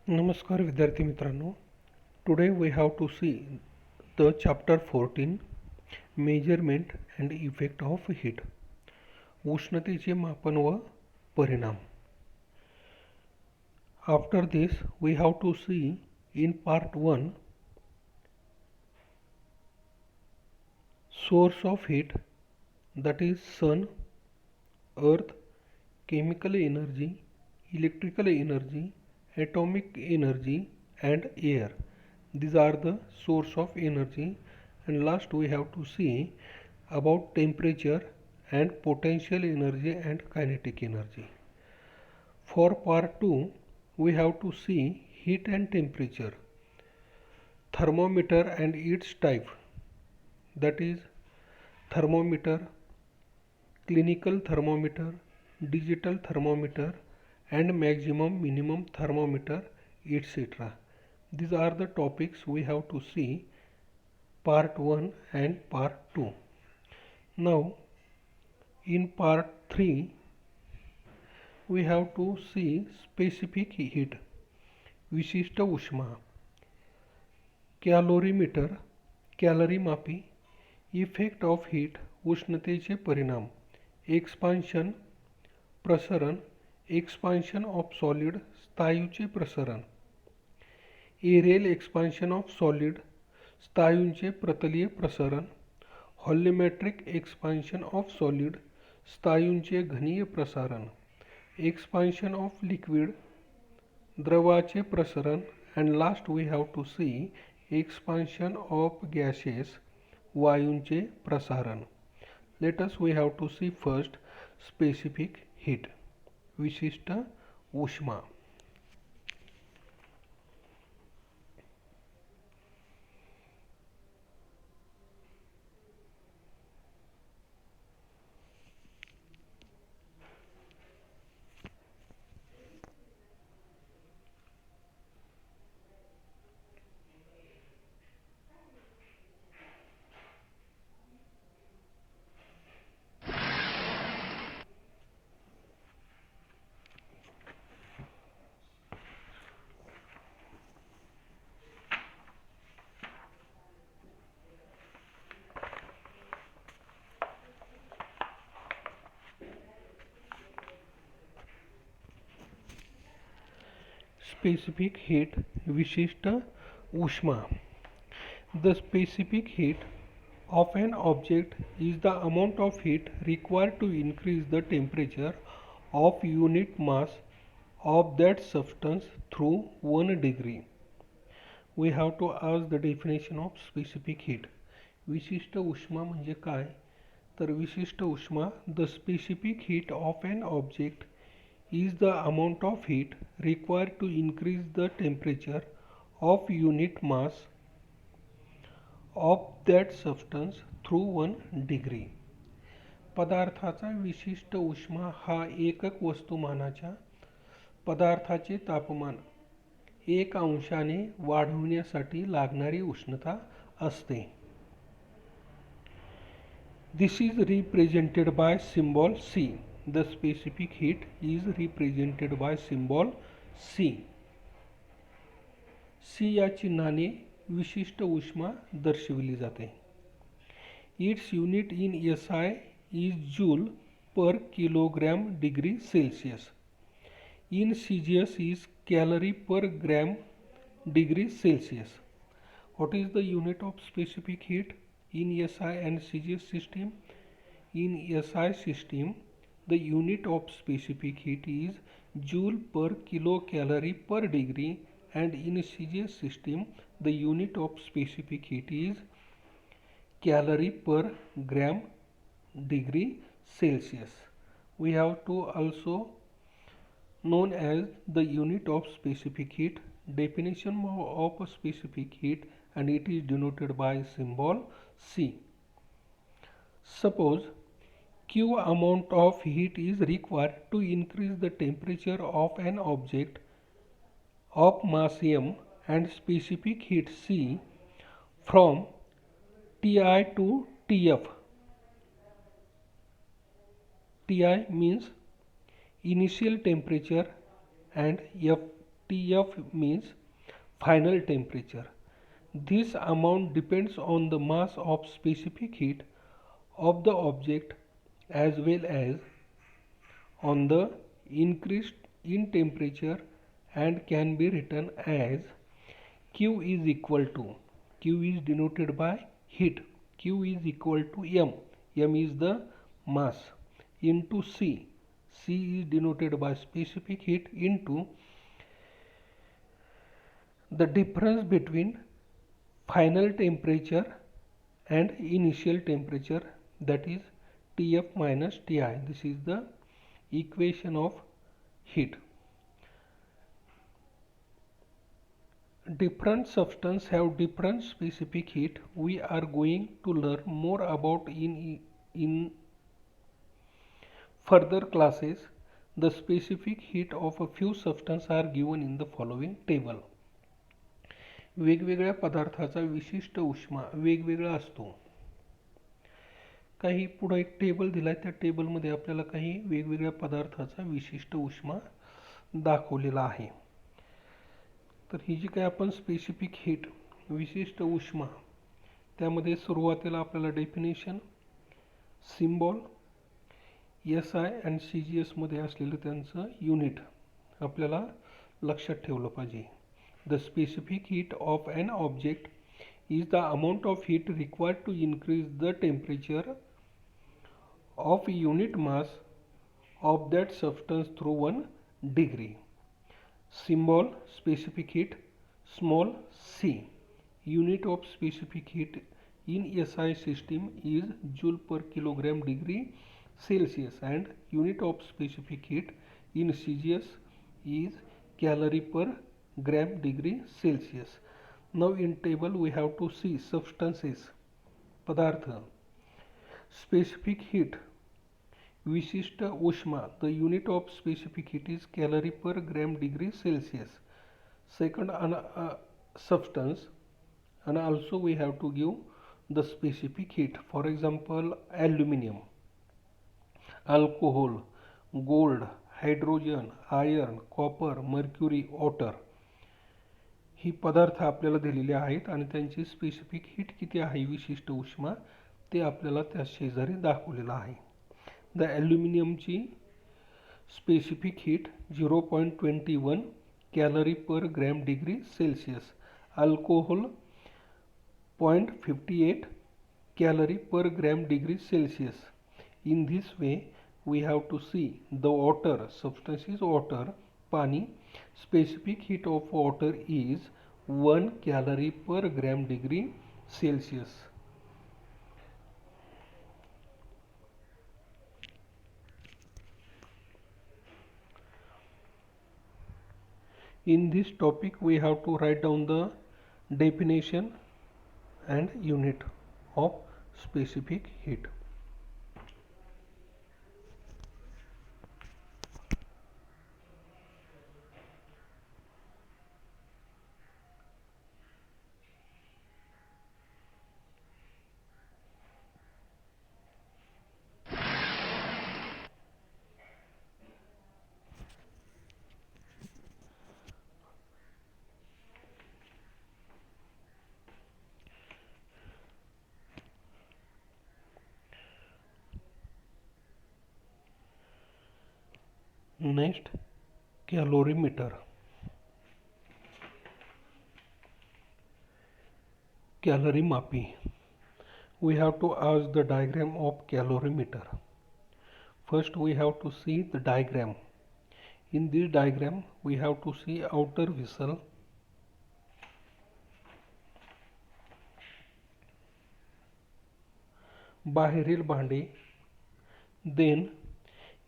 नमस्कार विद्यार्थी मित्रांनो. Today we have to see the chapter 14 measurement and effect of heat. उष्णतेचे मापन व परिणाम. After this we have to see in part 1 source of heat, that is sun, earth, chemical energy, electrical energy, atomic energy and air. These are the source of energy. And last we have to see about temperature and potential energy and kinetic energy. For part 2 we have to see heat and temperature, thermometer and its type, that is thermometer, clinical thermometer, digital thermometer and maximum minimum thermometer, etc. These are the topics we have to see part 1 and part 2. Now in part 3 we have to see specific heat, विशिष्ट उष्मा, कॅलोरीमीटर, calorie मापी, effect of heat, उष्णतेचे परिणाम, expansion, प्रसरण, expansion of solid, स्थायूचे प्रसरण, aerial expansion of solid, स्थायूंचे प्रतलीय प्रसरण, volumetric expansion of solid, स्थायूंचे घनीय प्रसारण, expansion of liquid, द्रवाचे प्रसरण, and last we have to see expansion of gases, वायूंचे प्रसारण. Let us we have to see first specific heat, विशिष्ट उष्मा. Specific heat, विशिष्ट उष्मा. The specific heat of an object is the amount of heat required to increase the temperature of unit mass of that substance through 1 degree. We have to ask the definition of specific heat. विशिष्ट उष्मा म्हणजे काय? तर विशिष्ट उष्मा, the specific heat of an object is the amount of heat required to increase the temperature of unit mass of that substance through 1 degree. पदार्थाचा विशिष्ट उष्मा हा एकक वस्तुमानाच्या पदार्थाचे तापमान 1 अंशाने वाढवण्यासाठी लागणारी उष्णता असते. This is represented by symbol C. The specific heat is represented by symbol C. C या चिन्हाने विशिष्ट उष्मा दर्शविली जाते. Its unit in SI is joule per kilogram degree Celsius. In Celsius is calorie per gram degree Celsius. What is the unit of specific heat in SI and Celsius system? In SI system, the unit of specific heat is joule per kilocalorie per degree, and in Celsius system the unit of specific heat is calorie per gram degree Celsius. We have to also known as the unit of specific heat, definition of a specific heat, and it is denoted by symbol C. Suppose Q amount of heat is required to increase the temperature of an object of mass m and specific heat C from Ti to Tf. Ti means initial temperature and F Tf means final temperature. This amount depends on the mass of specific heat of the object as well as on the increase in temperature and can be written as Q is equal to, Q is denoted by heat, Q is equal to M, M is the mass, into C, C is denoted by specific heat, into the difference between final temperature and initial temperature, that is Tf minus Ti. This is the equation of heat. Different substances have different specific heat. We are going to learn more about in further classes. The specific heat of a few substances are given in the following table. वेगवेगळ्या पदार्थाचा विशिष्ट उष्मा वेगवेगळा असतो. काही पुढे एक table दिलाय, त्या टेबलमध्ये आपल्याला काही वेगवेगळ्या पदार्थाचा विशिष्ट उष्मा दाखवलेला आहे. तर ही जी काही आपण स्पेसिफिक हीट विशिष्ट उष्मा, त्यामध्ये सुरुवातीला आपल्याला डेफिनेशन, सिम्बॉल, SI आणि CGS मध्ये असलेलं त्यांचं युनिट आपल्याला लक्षात ठेवलं पाहिजे. The specific heat of an object is the amount of heat required to increase the temperature of unit mass of that substance through 1 degree. Symbol specific heat small c. Unit of specific heat in SI system is joule per kilogram degree Celsius and unit of specific heat in CGS is calorie per gram degree Celsius. Now in table we have to see substances, padarth, specific heat, विशिष्ट उष्मा, the unit of specific heat is calorie per gram degree Celsius. Second substance, and also we have to give the specific heat. For example, aluminum, alcohol, gold, hydrogen, iron, copper, mercury, water. ही पदार्थ आपल्याला दिलेले आहेत आणि त्यांची specific heat किती आहे, विशिष्ट उष्मा, ते आपल्याला त्या शेजारी दाखवलेलं आहे. द ॲल्युमिनियमची specific heat 0.21 calorie per gram degree Celsius, alcohol 0.58 calorie per gram degree Celsius. In this way we have to see the water, substance is water, pani, specific heat of water is 1 calorie per gram degree Celsius. In this topic we have to write down the definition and unit of specific heat. Next, calorimeter. Calorimapi. We have to ask the diagram of calorimeter. First we have to see the diagram. In this diagram we have to see outer vessel, बाहेरील भांडे, then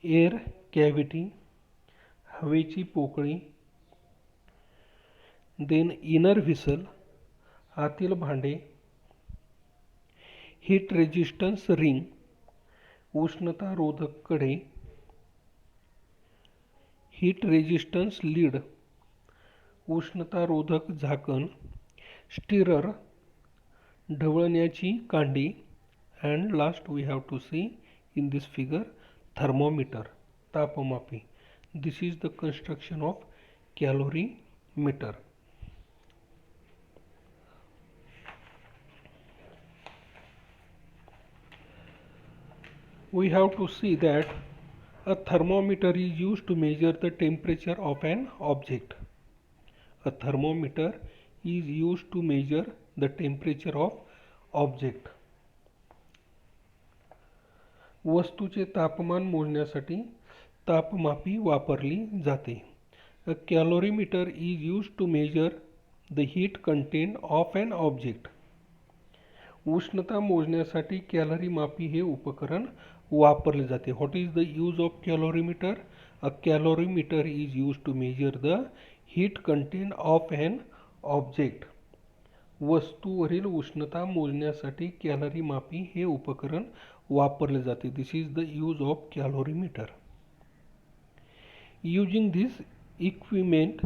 air cavity, हवेची पोकळी, then inner vessel, आतील भांडे, heat resistance ring, उष्णता रोधक कडे, heat resistance lid, उष्णता रोधक झाकण, stirrer, ढवळण्याची Kandi, and last we have to see in this figure thermometer, तापमापी. This is the construction of calorimeter. meter. We have to see that a thermometer is used to measure the temperature of an object. A thermometer is used to measure the temperature of object. वस्तूचे तापमान मोजण्यासाठी तापमापी वापरली जाते. A calorimeter is used to measure the heat content of an object. उष्णता मोजण्यासाठी calorie मापी हे उपकरण वापरले जाते. What is the use of calorimeter? A calorimeter is used to measure the heat content of an object. वस्तूवरील उष्णता मोजण्यासाठी calorie मापी हे उपकरण वापरले जाते. This is the use of calorimeter. Using this equipment,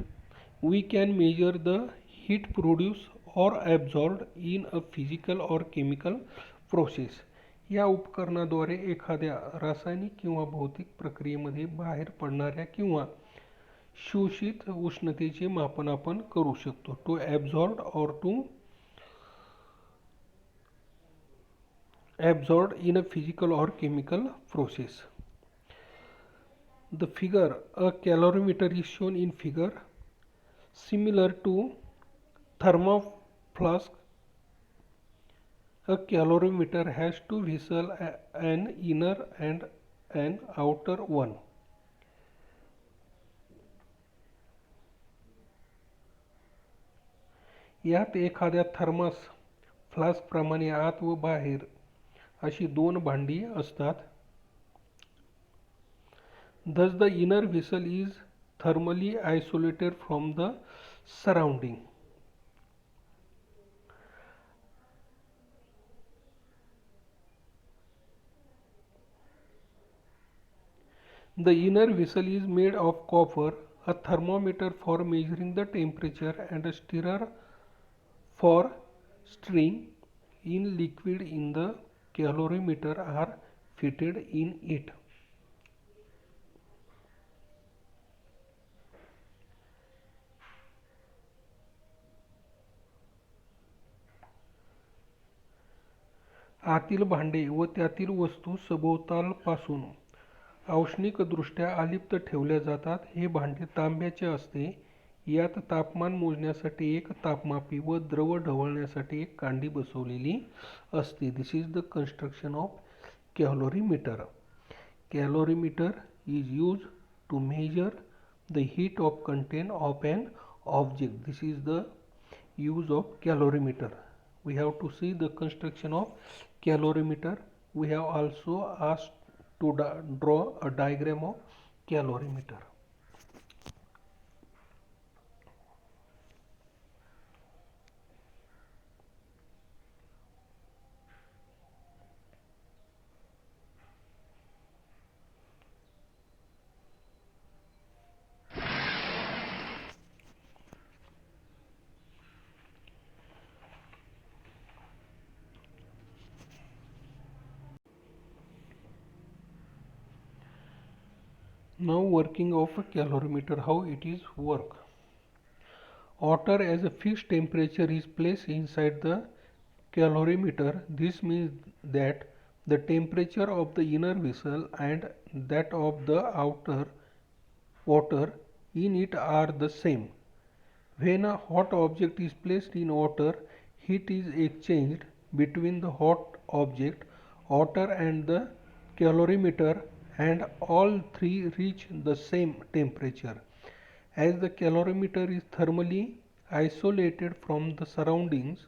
we can measure the heat produced or absorbed in a physical or chemical process. या उपकरणाद्वारे एखाद्या रासायनिक किंवा भौतिक प्रक्रियेमध्ये बाहेर पडणाऱ्या किंवा शोषित उष्णतेचे मापन आपण करू शकतो. टू ॲब्झॉर्ब और to absorbed in a physical or chemical process. The figure, a calorimeter is shown in figure, similar to thermoflask. A calorimeter has two vessels, an inner and an outer one. यात एखाद्या thermos flask प्रमाणे आत व बाहेर अशी दोन भांडी असतात. Thus the inner vessel is thermally isolated from the surrounding. The inner vessel is made of copper, a thermometer for measuring the temperature and a stirrer for stirring in liquid in the calorimeter are fitted in it. आतील भांडे व त्यातील वस्तू सभोवतालपासून औष्णिकदृष्ट्या अलिप्त ठेवल्या जातात. हे भांडे तांब्याचे असते. यात तापमान मोजण्यासाठी एक तापमापी व द्रव ढवळण्यासाठी एक कांडी बसवलेली असते. This is the construction of calorimeter. Calorimeter is used to measure the heat of content of an object. This is the use of calorimeter. We have to see the construction of calorimeter. We have also asked to draw a diagram of calorimeter. Now working of a calorimeter, how it is work. Water as a fixed temperature is placed inside the calorimeter. This means that the temperature of the inner vessel and that of the outer water in it are the same. When a hot object is placed in water, heat is exchanged between the hot object, water and the calorimeter, and all three reach the same temperature. As the calorimeter is thermally isolated from the surroundings,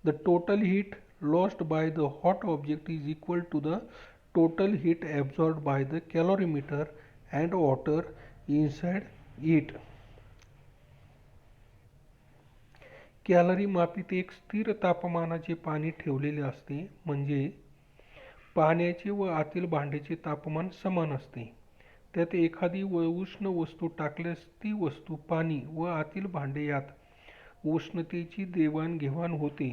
the total heat lost by the hot object is equal to the total heat absorbed by the calorimeter and water inside it. कॅलरी मापीत एक स्थिर तापमानाचे पाणी ठेवलेले असते. म्हणजे पाण्याचे व आतील भांड्याचे तापमान समान असते. त्यात एखादी उष्ण वस्तू टाकल्यास ती वस्तू पाणी व आतील भांडे यात उष्णतेची देवाणघेवाण होते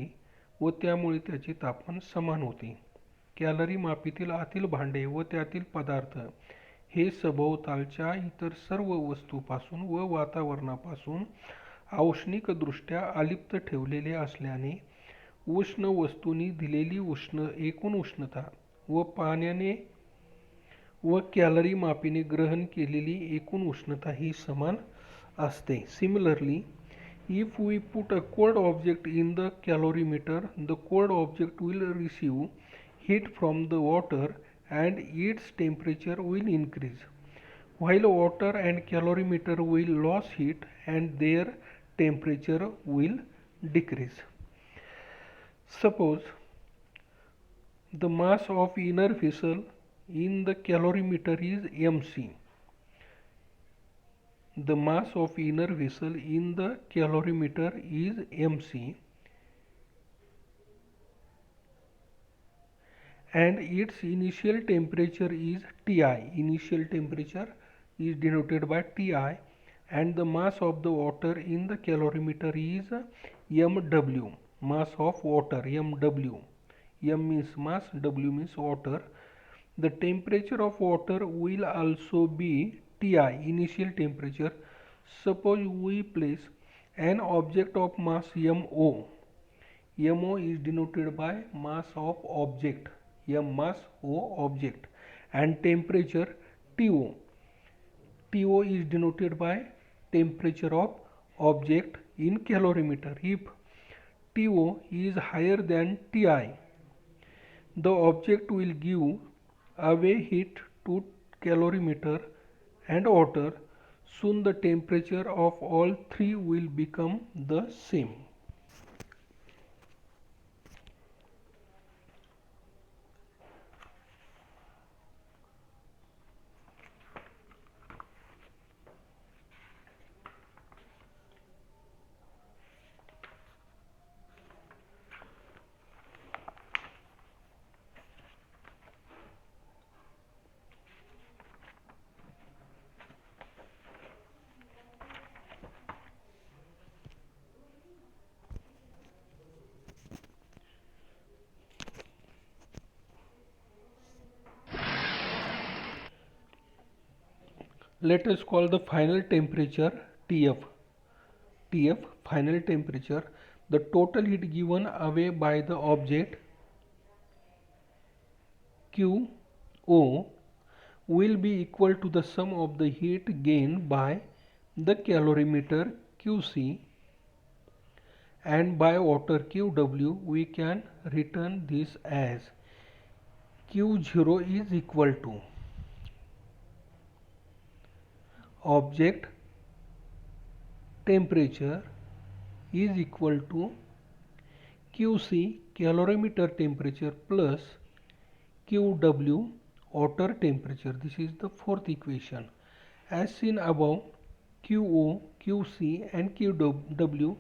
व त्यामुळे त्याचे तापमान समान होते. कॅलरी मापीतील आतील भांडे व त्यातील पदार्थ हे सभोवतालच्या इतर सर्व वस्तूपासून व वातावरणापासून औष्णिकदृष्ट्या अलिप्त ठेवलेले असल्याने उष्ण वस्तूंनी दिलेली एकूण उष्णता व पाण्याने व कॅलरी मापीने ग्रहण केलेली एकूण उष्णता ही समान असते. Similarly, if we put a cold object in the calorimeter, the cold object will receive heat from the water and its temperature will increase, while water and calorimeter will lose heat and their temperature will decrease. Suppose the mass of inner vessel in the calorimeter is mc. The mass of inner vessel in the calorimeter is mc and its initial temperature is Ti. Initial temperature is denoted by Ti and the mass of the water in the calorimeter is mW. Mass of water mW. M means mass, W means water. The temperature of water will also be Ti, initial temperature. Suppose we place an object of mass MO. MO is denoted by mass of object. M mass, O object, and temperature TO. TO is denoted by temperature of object in calorimeter. If TO is higher than Ti, the object will give away heat to calorimeter and water. Soon the temperature of all three will become the same. Let us call the final temperature TF. TF, final temperature. The total heat given away by the object QO will be equal to the sum of the heat gained by the calorimeter QC and by water QW. We can return this as Q0 is equal to object temperature is equal to QC, calorimeter temperature, plus QW, water temperature. This is the fourth equation. As seen above, QO, QC and QW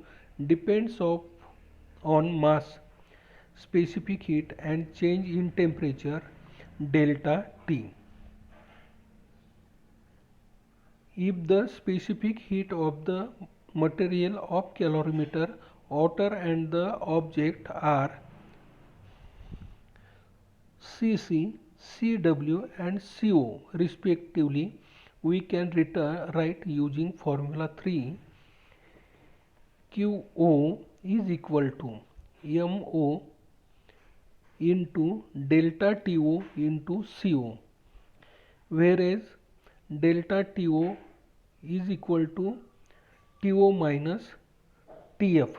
depends on mass, specific heat and change in temperature delta T. If the specific heat of the material of calorimeter, water and the object are Cc, Cw and Co respectively, we can write using formula 3. Qo is equal to Mo into delta To into Co, whereas delta To is equal to To minus Tf.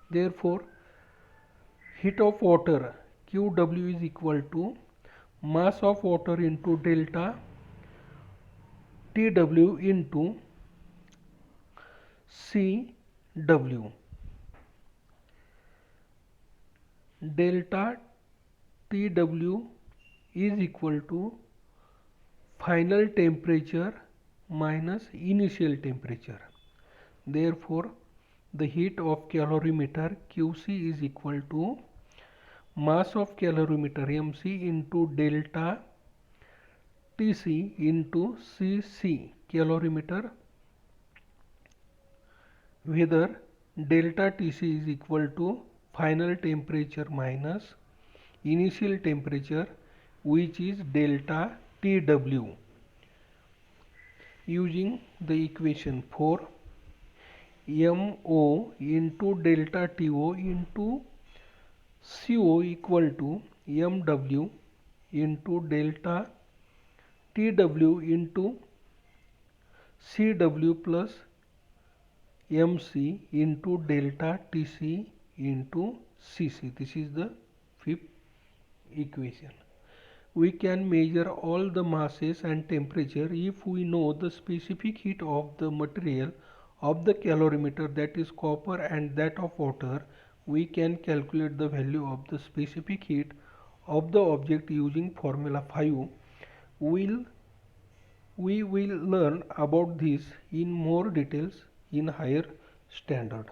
Therefore, heat of water Qw is equal to mass of water into delta Tw into Cw. Delta Tw is equal to final temperature minus initial temperature. Therefore, the heat of calorimeter Qc is equal to mass of calorimeter Mc into delta Tc into Cc calorimeter, whether delta Tc is equal to final temperature minus initial temperature, which is delta Tw. Using the equation 4, MO into delta TO into CO equal to MW into delta TW into CW plus MC into delta TC into CC. This is the fifth equation. We can measure all the masses and temperature if we know the specific heat of the material of the calorimeter, that is copper, and that of water. We can calculate the value of the specific heat of the object using formula 5. We will learn about this in more details in higher standard.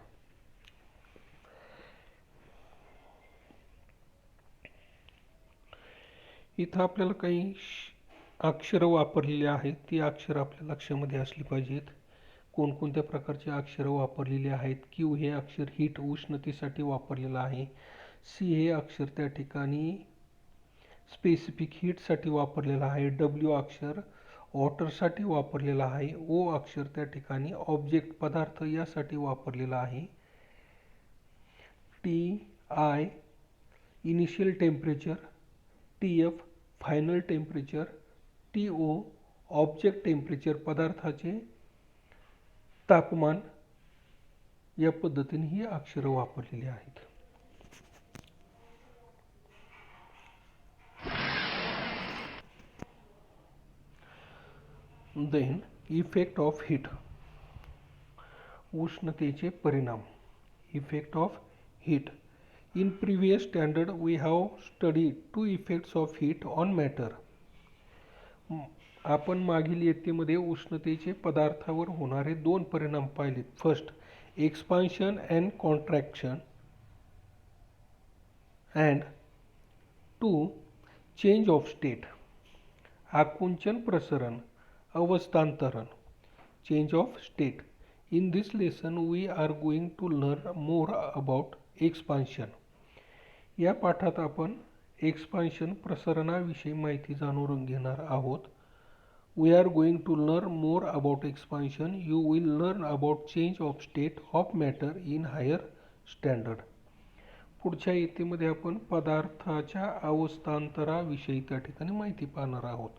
इथं आपल्याला काही अक्षरं वापरलेली आहेत, ती अक्षरं आपल्या लक्षामध्ये असली पाहिजेत. कोणकोणत्या प्रकारचे अक्षरं वापरलेली आहेत. Q हे अक्षर हीट उष्णतेसाठी वापरलेलं आहे. C हे अक्षर त्या ठिकाणी स्पेसिफिक हीटसाठी वापरलेलं आहे. W अक्षर वॉटरसाठी वापरलेलं आहे. O अक्षर त्या ठिकाणी ऑब्जेक्ट पदार्थ यासाठी वापरलेलं आहे. TI initial temperature, TF final temperature, TO object temperature पदार्थाचे तापमान, या पद्धतीने ही अक्षरं वापरलेली आहेत. Then effect of heat. उष्णतेचे परिणाम. Effect of heat. In previous standard we have studied two effects of heat on matter. आपण मागील इयत्तेमध्ये उष्णतेचे पदार्थावर होणारे दोन परिणाम पाहिलेत. First, expansion and contraction, and two, change of state. आकुंचन प्रसरण, अवस्थांतरण, change of state. In this lesson we are going to learn more about expansion. या पाठात आपण एक्सपान्शन प्रसरणाविषयी माहिती जाणून घेणार आहोत. We are going to learn more about expansion. You will learn about change of state of matter in higher standard. पुढच्या इयत्तेमध्ये आपण पदार्थाच्या अवस्थांतराविषयी त्या ठिकाणी माहिती पाहणार आहोत.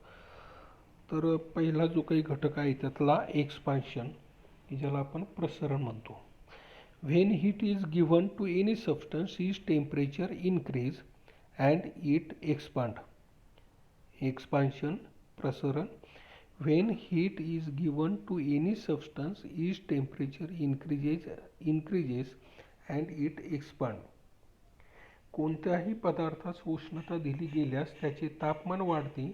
तर पहिला जो काही घटक आहे त्यातला एक्सपान्शन, ज्याला आपण प्रसरण म्हणतो. When heat is given to any substance, its temperature increase and it expand. Expansion, प्रसरण. When heat is given to any substance, its temperature increases and it expand. कोणत्याही पदार्थास उष्णता दिली गेल्यास त्याचे तापमान वाढते,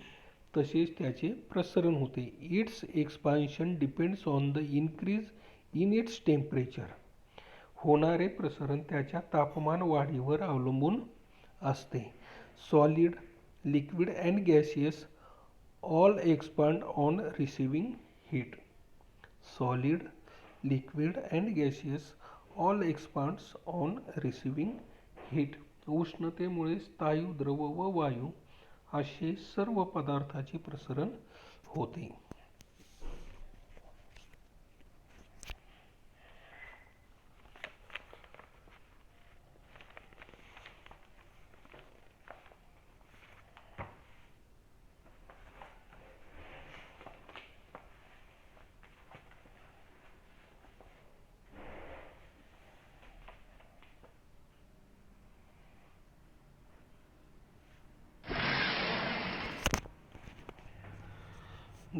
तसेच त्याचे प्रसरण होते. Its expansion depends on the increase in its temperature. होणारे प्रसरण त्याच्या तापमान वाढीवर अवलंबून असते. Solid, liquid and gaseous all expand on receiving heat. Solid, liquid and gaseous all expands on receiving heat. उष्णतेमुळे स्थायू, द्रव व वायू असे सर्व पदार्थाचे प्रसरण होते.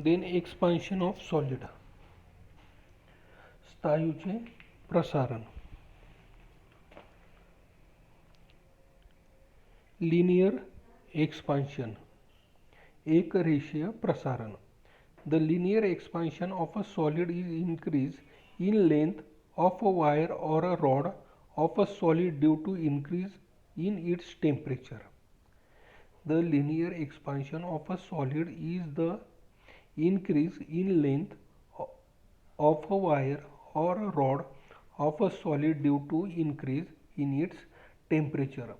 Then expansion of solid. स्थायूचे प्रसारण. Linear expansion. एक रेषीय प्रसारण. The linear expansion of a solid is increase in length of a wire or a rod of a solid due to increase in its temperature. The linear expansion of a solid is the increase in length of a wire or a rod of a solid due to increase in its temperature.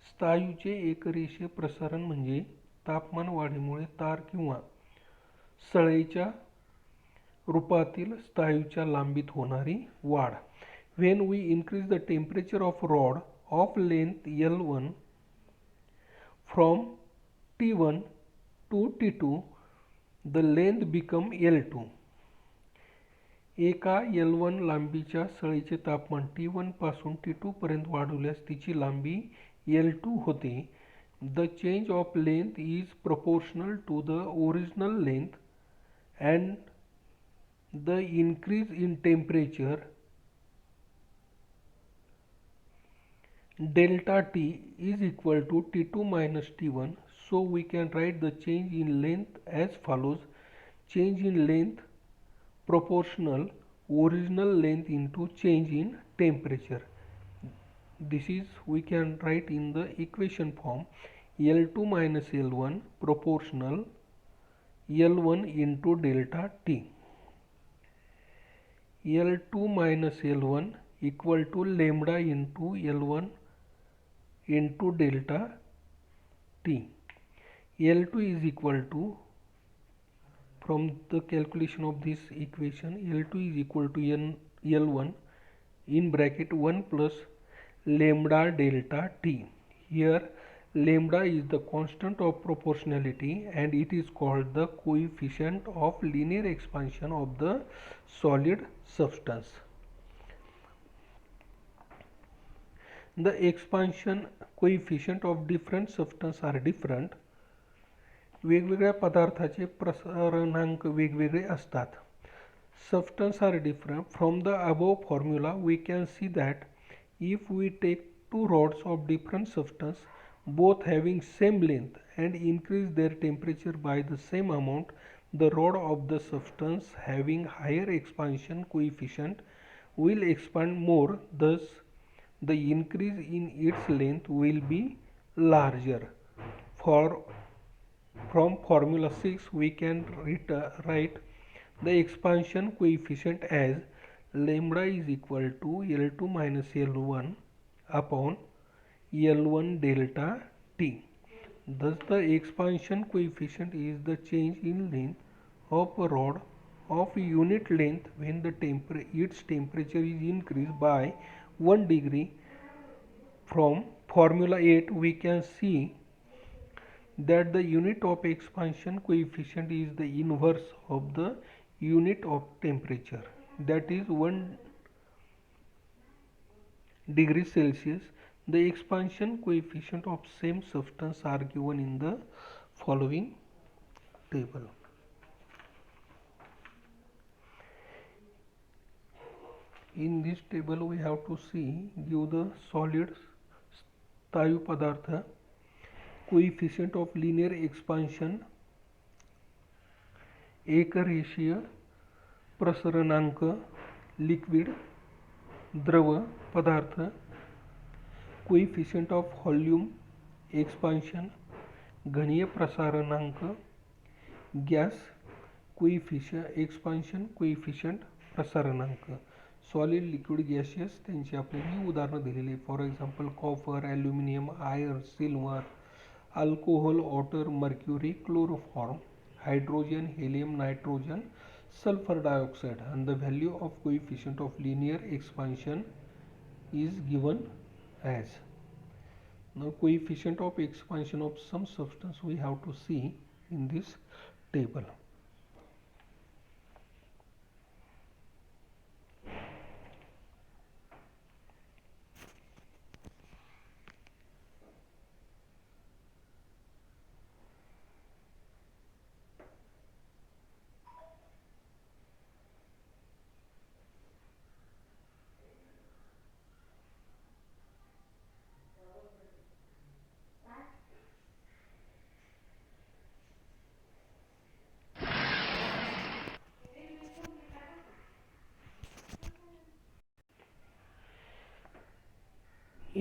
स्थायूचे एकरेषीय प्रसारण म्हणजे तापमान वाढीमुळे तार किंवा सळईच्या रूपातील स्थायूच्या लांबीत होणारी वाढ. When we increase the temperature of rod of length L1 from T1 to T2, the length become L2. एका L1 लांबीच्या सळीचे तापमान T1 पासून T2 पर्यंत वाढवल्यास तिची लांबी L2 होते. The change of length is proportional to the original length and the increase in temperature delta T is equal to T2 minus T1. So we can write the change in length as follows. Change in length proportional original length into change in temperature. This is we can write in the equation form. L2 minus L1 proportional L1 into delta T. L2 minus L1 equal to lambda into L1 into delta T. L2 is equal to, from the calculation of this equation, L2 is equal to L1 in bracket 1 plus lambda delta T. Here lambda is the constant of proportionality and it is called the coefficient of linear expansion of the solid substance. The expansion coefficient of different substance are different. वेगवेगळ्या पदार्थाचे प्रसारणांक वेगवेगळे असतात. Substances are different. From the above formula we can see that if we take two rods of different substance both having same length and increase their temperature by the same amount, the rod of the substance having higher expansion coefficient will expand more, thus the increase in its length will be larger. From formula 6 we can write the expansion coefficient as lambda is equal to L2 minus L1 upon L1 delta T. Thus the expansion coefficient is the change in length of a rod of unit length when the its temperature is increased by 1 degree. From formula 8 we can see that the unit of expansion coefficient is the inverse of the unit of temperature, that is 1 degree Celsius. The expansion coefficient of same substance are given in the following table. In this table we have to see give the solid स्थायू पदार्थ, coefficient of linear expansion, एकरेषीय प्रसरणांक, liquid द्रव पदार्थ, coefficient of volume expansion, घनीय प्रसारणांक, gas coefficient expansion coefficient प्रसारणांक. Solid liquid gases त्यांची आपल्याला उदाहरणं दिलेली. For example copper, aluminium, iron, silver, alcohol, water, mercury, chloroform, hydrogen, helium, nitrogen, sulfur dioxide, and the value of coefficient of linear expansion is given as. Now coefficient of expansion of some substance we have to see in this table.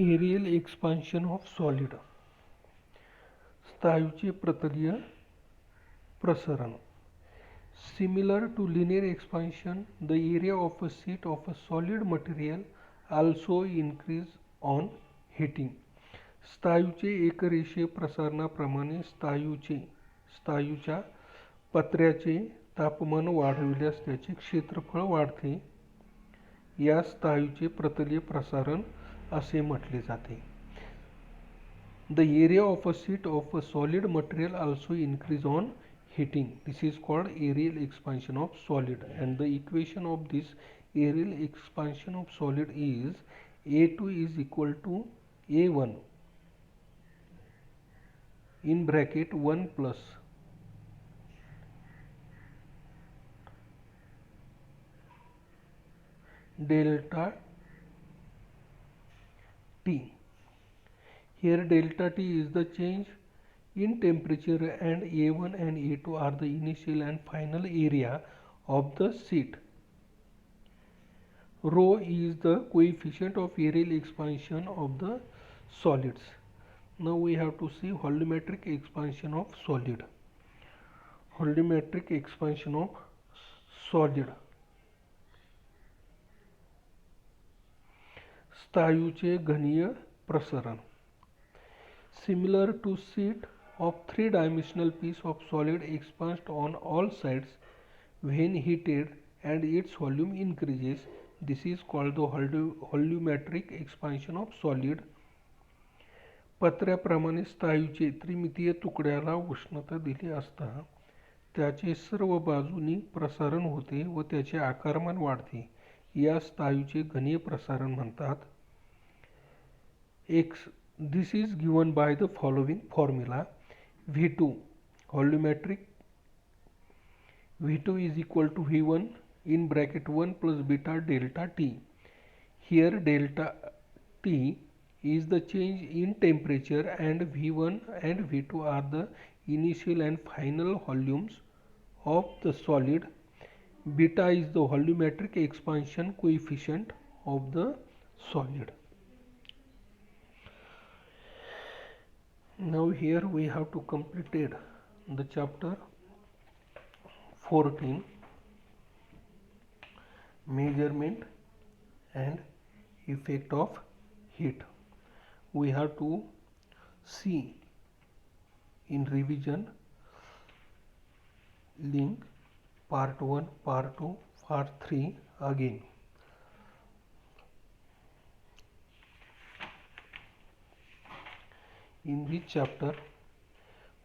Aerial expansion of solid, स्थायूचे प्रतलीय प्रसरण. Similar to linear expansion, the area of a sheet of a solid material also increase on heating. स्थायूचे एकरेषीय प्रसारणाप्रमाणे स्थायूच्या पत्र्याचे तापमान वाढविल्यास त्याचे क्षेत्रफळ वाढते. यास स्थायूचे प्रतलीय प्रसारण असे म्हटले जाते. The area of a sheet of a solid material also increase on heating. This is called areal expansion of solid, and the equation of this areal expansion of solid is A2 is equal to A1 in bracket 1 plus delta T. Here delta T is the change in temperature and A1 and A2 are the initial and final area of the sheet. Rho is the coefficient of areal expansion of the solids. Now we have to see volumetric expansion of solid. Volumetric expansion of solid. स्थायूचे घनीय प्रसरण. Similar to sheet of three-dimensional piece of solid expands on all sides when heated and its volume increases. This is called the volumetric expansion of solid. पत्र्याप्रमाणे स्थायूचे त्रिमितीय तुकड्याला उष्णता दिली असता त्याचे सर्व बाजूनी प्रसारण होते व त्याचे आकारमान वाढते. या स्थायूचे घनीय प्रसारण म्हणतात. This is given by the following formula. V2 volumetric V2 is equal to V1 in bracket 1 plus beta delta T. Here delta T is the change in temperature and V1 and V2 are the initial and final volumes of the solid. Beta is the volumetric expansion coefficient of the solid. Now here we have to completed the chapter 14, measurement and effect of heat. We have to see in revision link part 1, part 2, part 3 again. In this chapter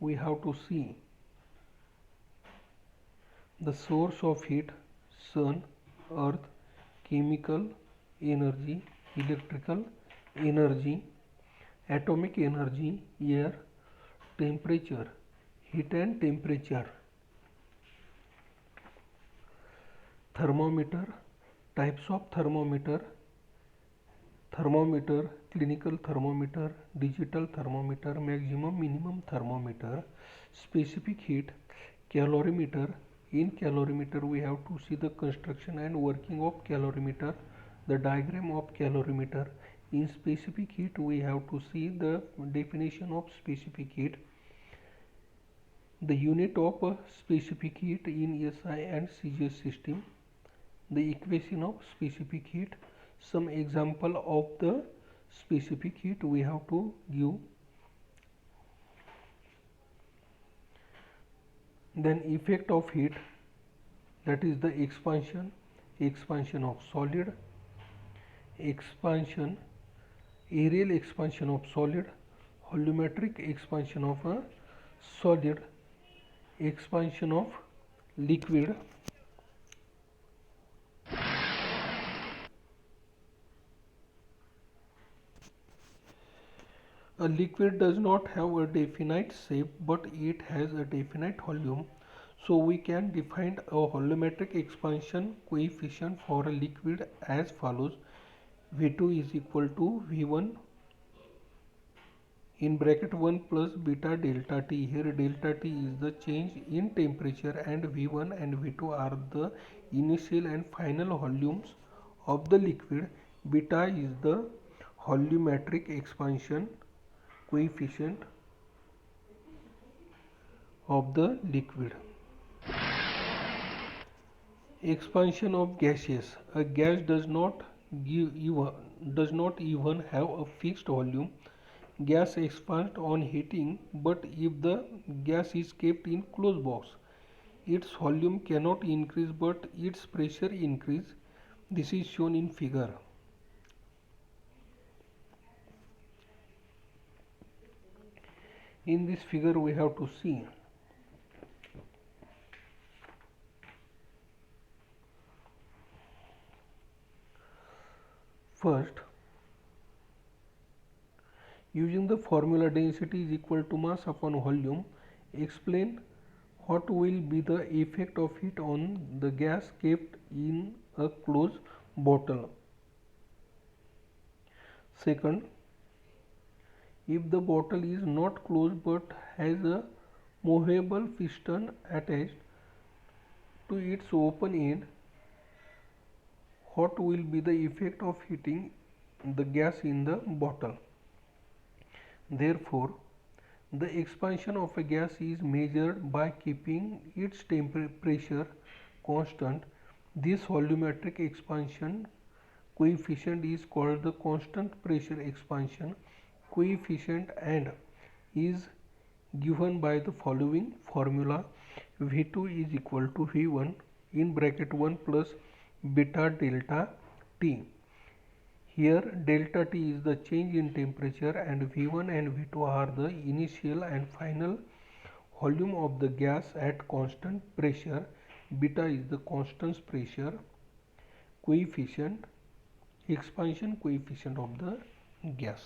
we have to see the source of heat, sun, earth, chemical energy, electrical energy, atomic energy, air, temperature, heat and temperature, thermometer, types of thermometer, clinical thermometer, digital thermometer, maximum minimum thermometer, specific heat, calorimeter. In calorimeter we have to see the construction and working of calorimeter, the diagram of calorimeter. In specific heat we have to see the definition of specific heat, the unit of specific heat in SI and CGS system, the equation of specific heat, some example of the specific heat we have to give. Then effect of heat, that is the expansion of solid, expansion, areal expansion of solid, volumetric expansion of a solid, expansion of liquid, a liquid does not have a definite shape but it has a definite volume. So we can define a volumetric expansion coefficient for a liquid as follows. V2 is equal to V1 in bracket 1 plus beta delta T. Here delta T is the change in temperature and V1 and V2 are the initial and final volumes of the liquid. Beta is the volumetric expansion coefficient of the liquid. Expansion of gases. A gas does not even have a fixed volume. Gas expands on heating, but if the gas is kept in closed box, its volume cannot increase but its pressure increase. This is shown in figure. In this figure we have to see first, using the formula density is equal to mass upon volume, explain what will be the effect of heat on the gas kept in a closed bottle. Second, if the bottle is not closed but has a movable piston attached to its open end, what will be the effect of heating the gas in the bottle? Therefore, the expansion of a gas is measured by keeping its temperature constant. This volumetric expansion coefficient is called the constant pressure expansion coefficient and is given by the following formula: V2 is equal to V1 in bracket 1 plus beta delta T. Here delta T is the change in temperature and V1 and V2 are the initial and final volume of the gas at constant pressure. Beta is the constant pressure coefficient, expansion coefficient of the gas.